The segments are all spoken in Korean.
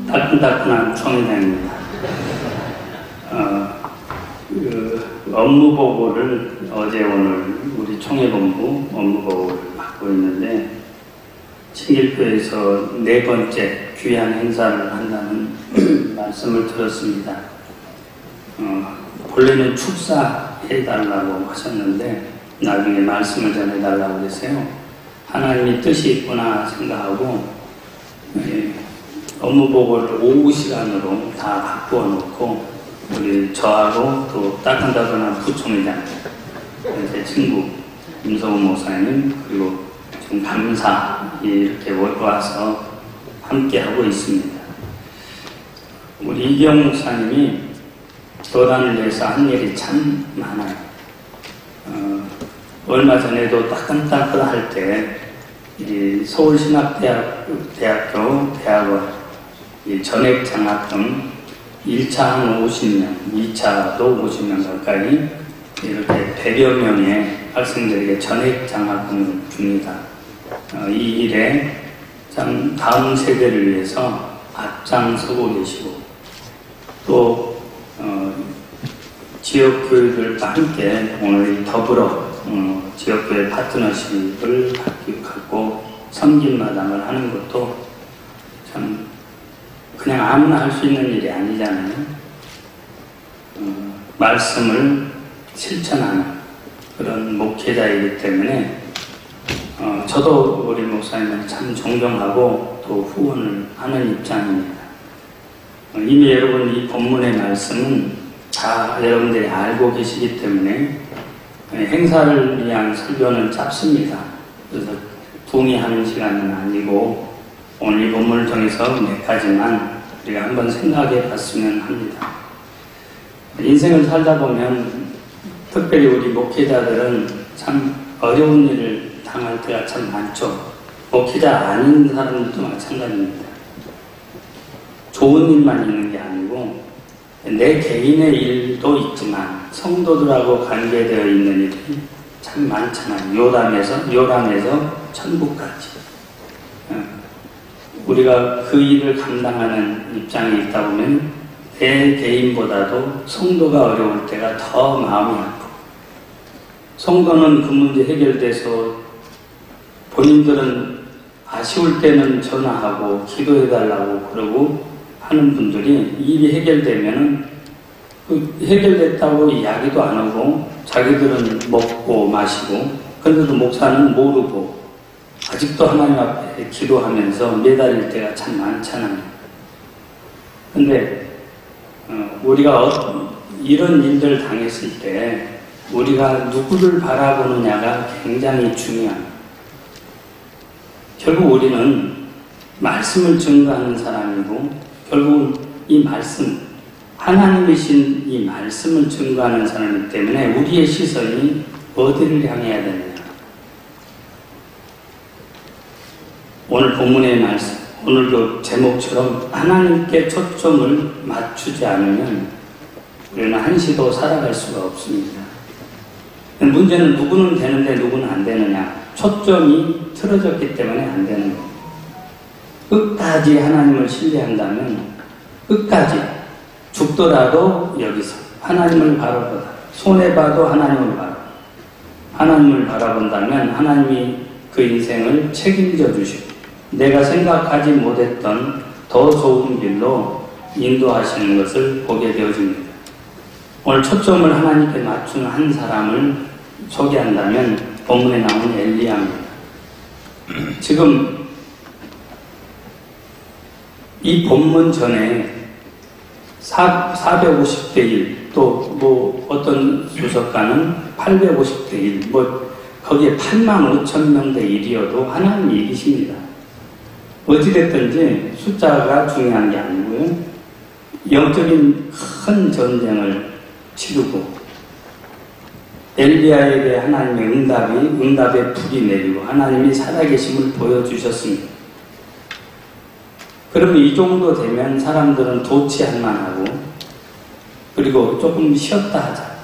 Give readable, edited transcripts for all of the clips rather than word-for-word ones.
따끈따끈한 총회장입니다. 업무보고를 어제 오늘 우리 총회본부 업무보고를 받고 있는데 친길교에서 4번째 귀한 행사를 한다는 말씀을 들었습니다. 본래는 축사해달라고 하셨는데 나중에 말씀을 전해달라고 그랬어요. 하나님의 뜻이 있구나 생각하고 업무보고를 오후 시간으로 다 바꾸어 놓고 우리 저하고 또 따끈따끈한 부총회장, 제 친구 임성훈 목사님 그리고 지금 감사 이렇게 와서 함께 하고 있습니다. 우리 이경 목사님이 교단을 위해서 한 일이 참 많아요. 얼마 전에도 따끈따끈할 때 서울신학대학교 대학원 전액장학금 1차 한 50명, 2차도 50명 가까이 이렇게 100여 명의 학생들에게 전액장학금을 줍니다. 이 일에 참 다음 세대를 위해서 앞장서고 계시고 또 지역교회들과 함께 오늘 더불어 지역교회 파트너십을 갖고 섬김마당을 하는 것도 참 그냥 아무나 할 수 있는 일이 아니잖아요. 말씀을 실천하는 그런 목회자이기 때문에 저도 우리 목사님을 참 존경하고 또 후원을 하는 입장입니다. 이미 여러분 이 본문의 말씀은 다 여러분들이 알고 계시기 때문에 행사를 위한 설교는 짧습니다. 그래서 붕의하는 시간은 아니고 오늘 이 본문을 통해서 몇 가지만 우리가 한번 생각해 봤으면 합니다. 인생을 살다 보면 특별히 우리 목회자들은 참 어려운 일을 당할 때가 참 많죠. 목회자 아닌 사람들도 마찬가지입니다. 좋은 일만 있는 게 아니고 내 개인의 일도 있지만 성도들하고 관계되어 있는 일이 참 많잖아요. 요람에서 천국까지. 우리가 그 일을 감당하는 입장에 있다 보면 내 개인보다도 성도가 어려울 때가 더 마음이 아프고 성도는 그 문제 해결돼서 본인들은 아쉬울 때는 전화하고 기도해달라고 그러고 하는 분들이 일이 해결되면은 해결됐다고 이야기도 안 하고 자기들은 먹고 마시고 그런데도 목사는 모르고 아직도 하나님 앞에 기도하면서 매달릴 때가 참 많잖아요. 근데 우리가 이런 일들 당했을 때 우리가 누구를 바라보느냐가 굉장히 중요합니다. 결국 우리는 말씀을 증거하는 사람이고 결국은 이 말씀, 하나님이신 이 말씀을 증거하는 사람이기 때문에 우리의 시선이 어디를 향해야 되느냐. 오늘 본문의 말씀, 오늘도 제목처럼 하나님께 초점을 맞추지 않으면 우리는 한시도 살아갈 수가 없습니다. 문제는 누구는 되는데 누구는 안 되느냐. 초점이 틀어졌기 때문에 안 되는 겁니다. 끝까지 하나님을 신뢰한다면 끝까지 죽더라도 여기서 하나님을 바라보다 손해봐도 하나님을 바라본다면 하나님이 그 인생을 책임져 주시고 내가 생각하지 못했던 더 좋은 길로 인도하시는 것을 보게 되어집니다. 오늘 초점을 하나님께 맞추는 한 사람을 소개한다면 본문에 나오는 엘리야입니다. 지금 이 본문 전에 450대 1, 또 어떤 수석가는 850대 1, 거기에 85,000명 대 1이어도 하나님이 이기십니다. 어찌됐든지 숫자가 중요한 게 아니고요. 영적인 큰 전쟁을 치르고 엘리야에게 하나님의 응답의 불이 내리고 하나님이 살아계심을 보여주셨습니다. 그러면 이 정도 되면 사람들은 도취할만 하고, 그리고 조금 쉬었다 하자.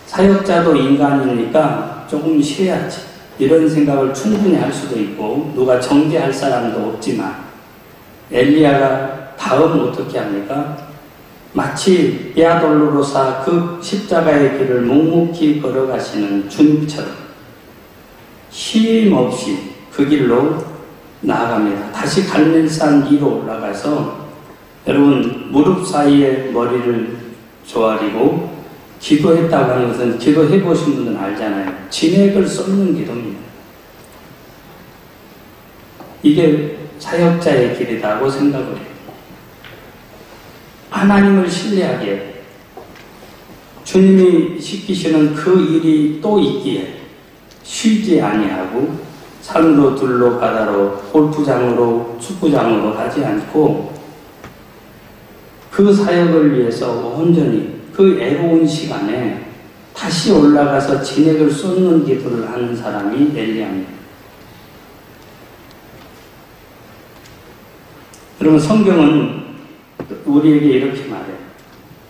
사역자도 인간이니까 조금 쉬어야지. 이런 생각을 충분히 할 수도 있고, 누가 정죄할 사람도 없지만, 엘리야가 다음 어떻게 합니까? 마치 베아돌로로사 그 십자가의 길을 묵묵히 걸어가시는 주님처럼 쉼 없이 그 길로 나아갑니다. 다시 갈멜산 위로 올라가서 여러분 무릎 사이에 머리를 조아리고 기도했다고 하는 것은 기도해 보신 분들은 알잖아요. 진액을 쏟는 기도입니다. 이게 사역자의 길이라고 생각을 해요. 하나님을 신뢰하게 주님이 시키시는 그 일이 또 있기에 쉬지 아니하고 산으로 들로 바다로 골프장으로 축구장으로 가지 않고 그 사역을 위해서 온전히 그 애로운 시간에 다시 올라가서 진액을 쏟는 기도를 하는 사람이 엘리야입니다. 그러면 성경은 우리에게 이렇게 말해요.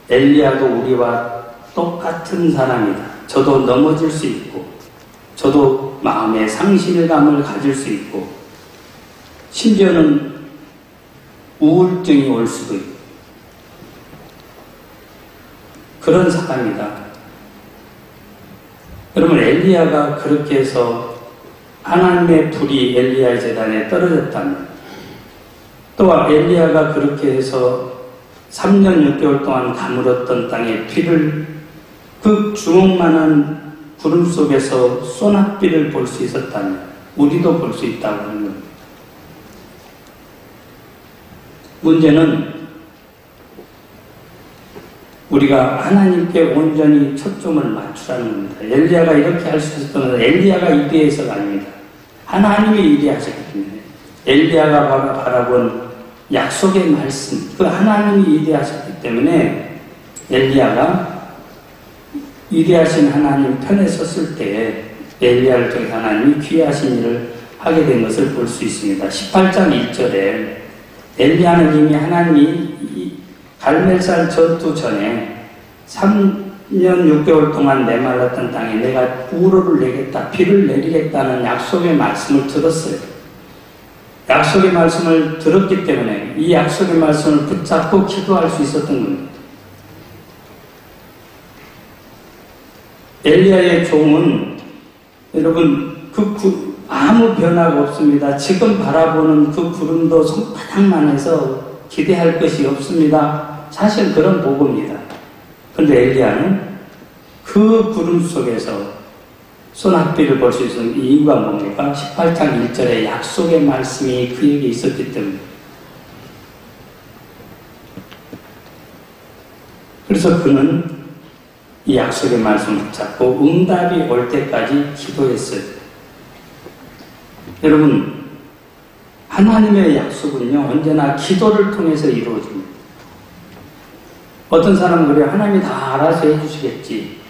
엘리야도 우리와 똑같은 사람이다. 저도 넘어질 수 있고, 저도 마음의 상실감을 가질 수 있고, 심지어는 우울증이 올 수도 있고, 그런 사람이다. 여러분, 엘리야가 그렇게 해서 하나님의 불이 엘리야의 재단에 떨어졌다면, 또한 엘리야가 그렇게 해서 3년 6개월 동안 가물었던 땅에 비를 그 주먹만한 구름 속에서 소낙비를 볼 수 있었다면 우리도 볼 수 있다고 하는 겁니다. 문제는 우리가 하나님께 온전히 초점을 맞추라는 겁니다. 엘리야가 이렇게 할 수 있었던 것은 엘리야가 이대해서가 아닙니다. 하나님이 이대하셨기 때문에 엘리야가 바라본 약속의 말씀, 그 하나님이 위대하셨기 때문에 엘리야가 위대하신 하나님 편에 섰을 때에 엘리야를 통해 하나님이 귀하신 일을 하게 된 것을 볼 수 있습니다. 18장 1절에 엘리야는 이미 하나님이 갈멜산 전투 전에 3년 6개월 동안 메말랐던 땅에 내가 우로를 내겠다, 비를 내리겠다는 약속의 말씀을 들었어요. 약속의 말씀을 들었기 때문에 이 약속의 말씀을 붙잡고 기도할 수 있었던 겁니다. 엘리야의 종은 여러분 아무 변화가 없습니다. 지금 바라보는 그 구름도 손바닥만 해서 기대할 것이 없습니다. 사실 그런 보고입니다. 그런데 엘리야는 그 구름 속에서 소낙비를 볼 수 있는 이유가 뭡니까? 18장 1절에 약속의 말씀이 그에게 있었기 때문에. 그래서 그는 이 약속의 말씀을 붙잡고 응답이 올 때까지 기도했어요. 여러분, 하나님의 약속은요, 언제나 기도를 통해서 이루어집니다. 어떤 사람은 그래요. 하나님이 다 알아서 해주시겠지.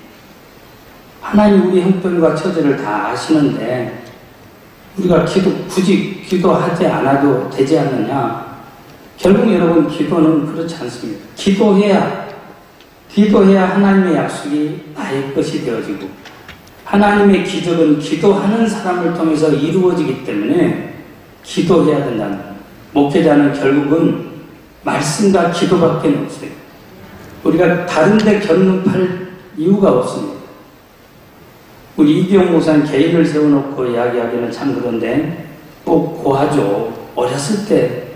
하나님 우리 형편과 처지를 다 아시는데 우리가 굳이 기도하지 않아도 되지 않느냐? 결국 여러분 기도는 그렇지 않습니다. 기도해야 하나님의 약속이 나의 것이 되어지고 하나님의 기적은 기도하는 사람을 통해서 이루어지기 때문에 기도해야 된다는 거예요. 목회자는 결국은 말씀과 기도밖에 없어요. 우리가 다른 데 견눈팔 이유가 없습니다. 우리 이기용 목사님 개인을 세워놓고 이야기하기는 참 그런데 꼭 고하죠. 어렸을 때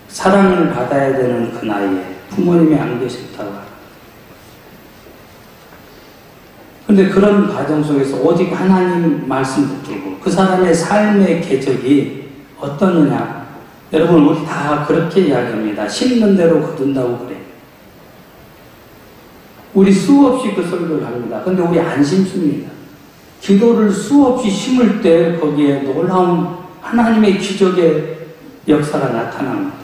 사랑을 받아야 되는 그 나이에 부모님이 안 계셨다가 근데 그런 과정 속에서 오직 하나님 말씀 붙들고 그 사람의 삶의 궤적이 어떻느냐. 여러분 우리 다 그렇게 이야기합니다. 심는 대로 거둔다고 그래요. 우리 수없이 그 설교를 합니다. 근데 우리 안 심습니다. 기도를 수없이 심을 때 거기에 놀라운 하나님의 기적의 역사가 나타납니다.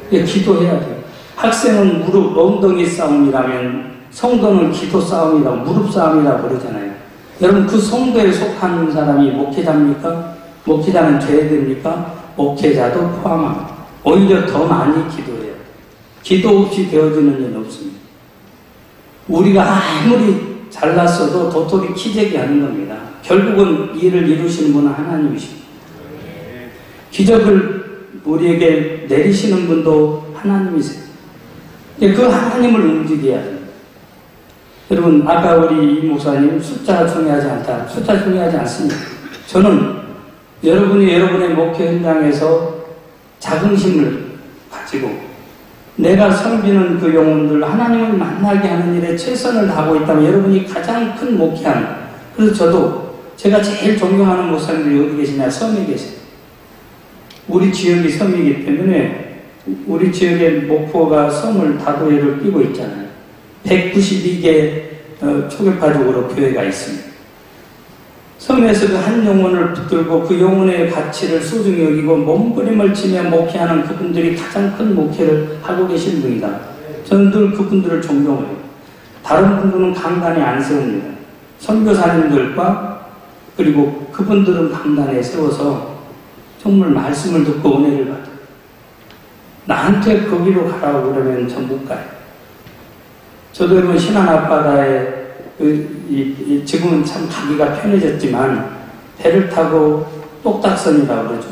기도해야 돼요. 학생은 무릎 엉덩이 싸움이라면 성도는 기도 싸움이라고 무릎 싸움이라고 그러잖아요. 여러분 그 성도에 속한 사람이 목회자입니까? 목회자는 죄됩니까? 목회자도 포함합니다. 오히려 더 많이 기도해요. 기도 없이 되어지는 일은 없습니다. 우리가 아무리 잘났어도 도토리 키재기 하는 겁니다. 결국은 일을 이루시는 분은 하나님이십니다. 기적을 우리에게 내리시는 분도 하나님이세요. 그 하나님을 움직여야 됩니다. 여러분, 아까 우리 이 목사님 숫자가 중요하지 않다. 숫자 중요하지 않습니다. 저는 여러분이 여러분의 목회 현장에서 자긍심을 가지고 내가 섬기는 그 영혼들 하나님을 만나게 하는 일에 최선을 다하고 있다면 여러분이 가장 큰 목회하는, 그래서 저도 제가 제일 존경하는 목사님들이 어디 계시냐? 섬에 계세요. 우리 지역이 섬이기 때문에 우리 지역의 목포가 섬을 다도해를 끼고 있잖아요. 192개 초계파적으로 교회가 있습니다. 섬에서 그 한 영혼을 붙들고 그 영혼의 가치를 소중히 여기고 몸부림을 치며 목회하는 그분들이 가장 큰 목회를 하고 계신 분이다. 저는 늘 그분들을 존경해요. 다른 분들은 강단에 안 세웁니다. 선교사님들과 그리고 그분들은 강단에 세워서 정말 말씀을 듣고 은혜를 받아요. 나한테 거기로 가라고 그러면 전 못 가요. 저도 여러분 신안 앞바다에 지금은 참 가기가 편해졌지만 배를 타고 똑딱선이라고 그러죠.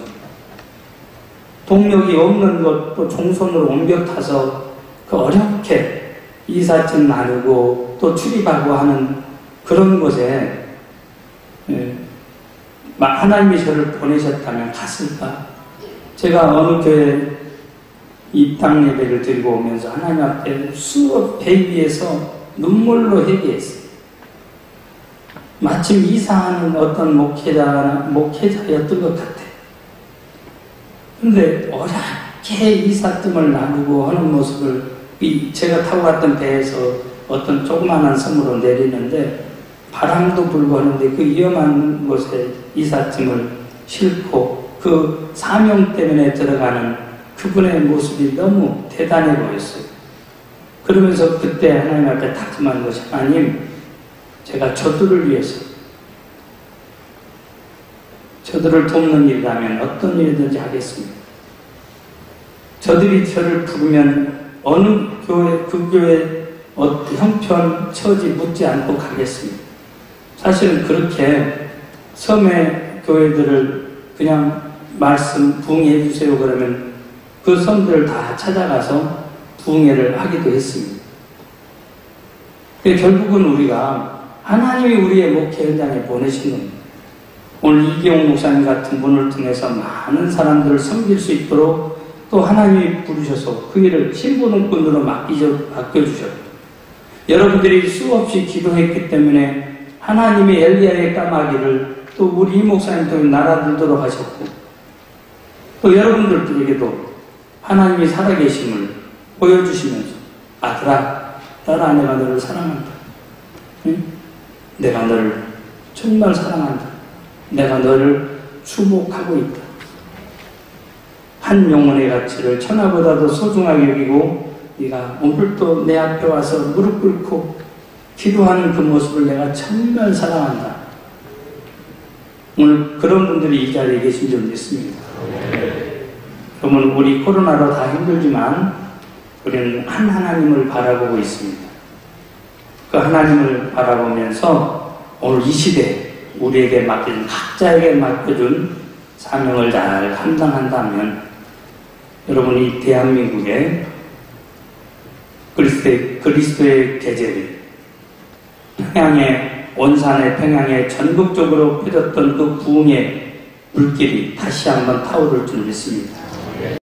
동력이 없는 것도 종선으로 옮겨 타서 그 어렵게 이삿짐 나누고 또 출입하고 하는 그런 곳에 하나님이 저를 보내셨다면 갔을까? 제가 어느 교회 입당 예배를 드리고 오면서 하나님 앞에 수업 배 위에서 눈물로 회개했어요. 마침 이사하는 어떤 목회자였던 것 같아요. 그런데 어렵게 이삿짐을 나누고 하는 모습을 제가 타고 갔던 배에서 어떤 조그마한 섬으로 내리는데 바람도 불고 하는데 그 위험한 곳에 이삿짐을 싣고 그 사명 때문에 들어가는 그분의 모습이 너무 대단해 보였어요. 그러면서 그때 하나님 앞에 다짐한 것이, 하나님, 제가 저들을 위해서, 저들을 돕는 일이라면 어떤 일이든지 하겠습니다. 저들이 저를 부르면 어느 교회, 그 교회 형편, 처지 묻지 않고 가겠습니다. 사실은 그렇게 섬의 교회들을 그냥 말씀 부응해 주세요 그러면 그 섬들을 다 찾아가서 부응회를 하기도 했습니다. 결국은 우리가 하나님이 우리의 목회 현장에 보내신 겁니다. 오늘 이기용 목사님 같은 분을 통해서 많은 사람들을 섬길 수 있도록 또 하나님이 부르셔서 그 일을 신부능꾼으로 맡겨주셨고, 여러분들이 수없이 기도했기 때문에 하나님의 엘리야의 까마귀를 또 우리 이 목사님도 날아들도록 하셨고, 또 여러분들에게도 하나님이 살아계심을 보여주시면서, 아들아, 딸아, 내가 너를 사랑한다. 응? 내가 너를 정말 사랑한다. 내가 너를 주목하고 있다. 한 영혼의 가치를 천하보다도 소중하게 여기고 네가 오늘도 내 앞에 와서 무릎 꿇고 기도하는 그 모습을 내가 정말 사랑한다. 오늘 그런 분들이 이 자리에 계신 줄 믿습니다. 그러면 우리 코로나로 다 힘들지만 우리는 한 하나님을 바라보고 있습니다. 그 하나님을 바라보면서 오늘 이 시대에 우리에게 맡겨준, 각자에게 맡겨준 사명을 잘 감당한다면 여러분이 대한민국의 그리스도의 계절이 평양의 원산의 평양에 전국적으로 펴졌던 그 부흥의 물길이 다시 한번 타오를 줄 믿습니다.